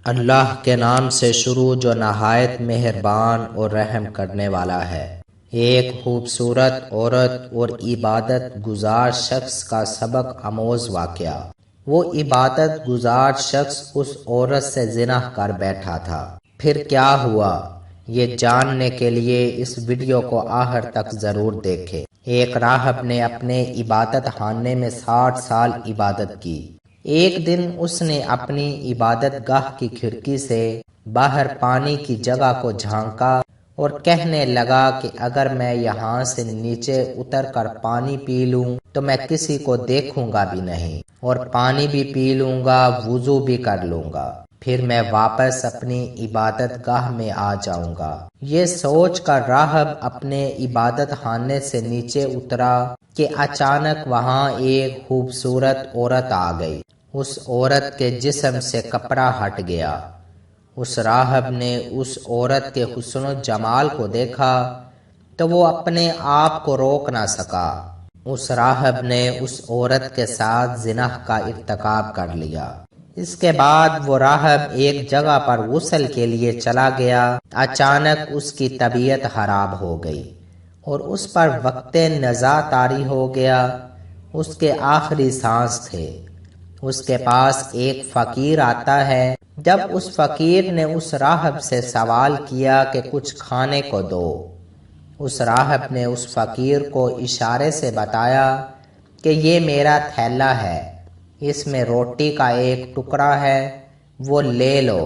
اللہ کے نام سے شروع جو نہایت مہربان اور رحم کرنے والا ہے۔ ایک خوبصورت عورت اور عبادت گزار شخص کا سبق آموز واقعہ۔ وہ عبادت گزار شخص اس عورت سے زنا کر بیٹھا تھا۔ پھر کیا ہوا، یہ جاننے کے لیے اس ویڈیو کو آخر تک ضرور دیکھیں۔ ایک راہب نے اپنے عبادت خانے میں 60 سال عبادت کی۔ ایک دن اس نے اپنی عبادت گاہ کی کھڑکی سے باہر پانی کی جگہ کو جھانکا اور کہنے لگا کہ اگر میں یہاں سے نیچے اتر کر پانی پی لوں تو میں کسی کو دیکھوں گا بھی نہیں، اور پانی بھی پی لوں گا، وضو بھی کر لوں گا، پھر میں واپس اپنی عبادت گاہ میں آ جاؤں گا۔ یہ سوچ کر راہب اپنے عبادت خانے سے نیچے اترا کہ اچانک وہاں ایک خوبصورت عورت آ گئی۔ اس عورت کے جسم سے کپڑا ہٹ گیا۔ اس راہب نے اس عورت کے حسن و جمال کو دیکھا تو وہ اپنے آپ کو روک نہ سکا۔ اس راہب نے اس عورت کے ساتھ زنا کا ارتکاب کر لیا۔ اس کے بعد وہ راہب ایک جگہ پر غسل کے لیے چلا گیا۔ اچانک اس کی طبیعت خراب ہو گئی اور اس پر وقت نزاع طاری ہو گیا۔ اس کے آخری سانس تھے۔ اس کے پاس ایک فقیر آتا ہے۔ جب اس فقیر نے اس راہب سے سوال کیا کہ کچھ کھانے کو دو، اس راہب نے اس فقیر کو اشارے سے بتایا کہ یہ میرا تھیلا ہے، اس میں روٹی کا ایک ٹکڑا ہے، وہ لے لو۔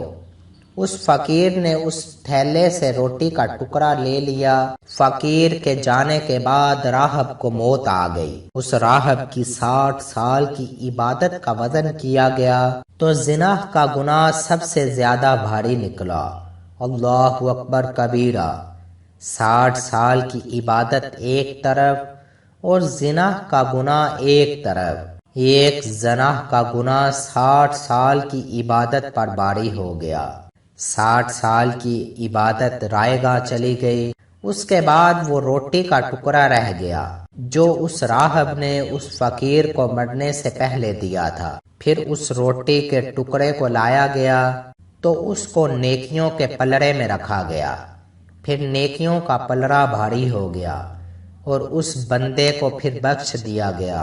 اس فقیر نے اس تھیلے سے روٹی کا ٹکڑا لے لیا۔ فقیر کے جانے کے بعد راہب کو موت آ گئی۔ اس راہب کی 60 سال کی عبادت کا وزن کیا گیا تو زنا کا گناہ سب سے زیادہ بھاری نکلا۔ اللہ اکبر کبیرہ۔ 60 سال کی عبادت ایک طرف اور زنا کا گناہ ایک طرف۔ ایک زنا کا گناہ 60 سال کی عبادت پر باری ہو گیا۔ 60 سال کی عبادت رائے گاہ چلی گئی۔ اس کے بعد وہ روٹی کا ٹکڑا رہ گیا جو اس راہب نے اس فقیر کو مرنے سے پہلے دیا تھا۔ پھر اس روٹی کے ٹکڑے کو لایا گیا تو اس کو نیکیوں کے پلڑے میں رکھا گیا۔ پھر نیکیوں کا پلڑا بھاری ہو گیا اور اس بندے کو پھر بخش دیا گیا۔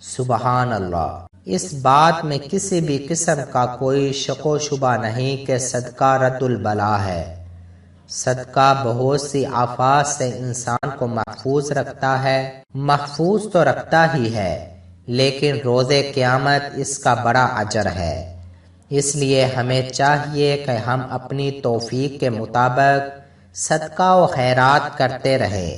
سبحان اللہ۔ اس بات میں کسی بھی قسم کا کوئی شک و شبہ نہیں کہ صدقہ رد البلا ہے۔ صدقہ بہت سی آفات سے انسان کو محفوظ رکھتا ہے، محفوظ تو رکھتا ہی ہے، لیکن روز قیامت اس کا بڑا اجر ہے۔ اس لیے ہمیں چاہیے کہ ہم اپنی توفیق کے مطابق صدقہ و خیرات کرتے رہیں۔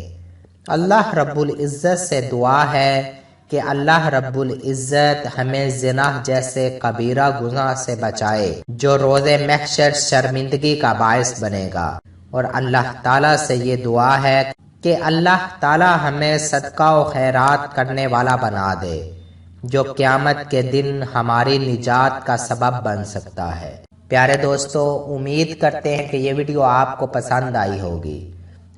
اللہ رب العزت سے دعا ہے کہ اللہ رب العزت ہمیں زنا جیسے کبیرہ گناہ سے بچائے جو روز محشر شرمندگی کا باعث بنے گا، اور اللہ تعالیٰ سے یہ دعا ہے کہ اللہ تعالیٰ ہمیں صدقہ و خیرات کرنے والا بنا دے جو قیامت کے دن ہماری نجات کا سبب بن سکتا ہے۔ پیارے دوستو، امید کرتے ہیں کہ یہ ویڈیو آپ کو پسند آئی ہوگی۔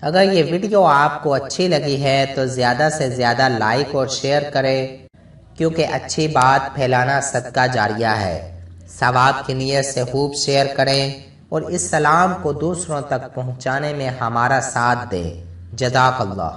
اگر یہ ویڈیو آپ کو اچھی لگی ہے تو زیادہ سے زیادہ لائک اور شیئر کریں، کیونکہ اچھی بات پھیلانا صدقہ جاریہ ہے۔ ثواب کی نیت سے خوب شیئر کریں اور اس سلام کو دوسروں تک پہنچانے میں ہمارا ساتھ دیں۔ جزاک اللہ۔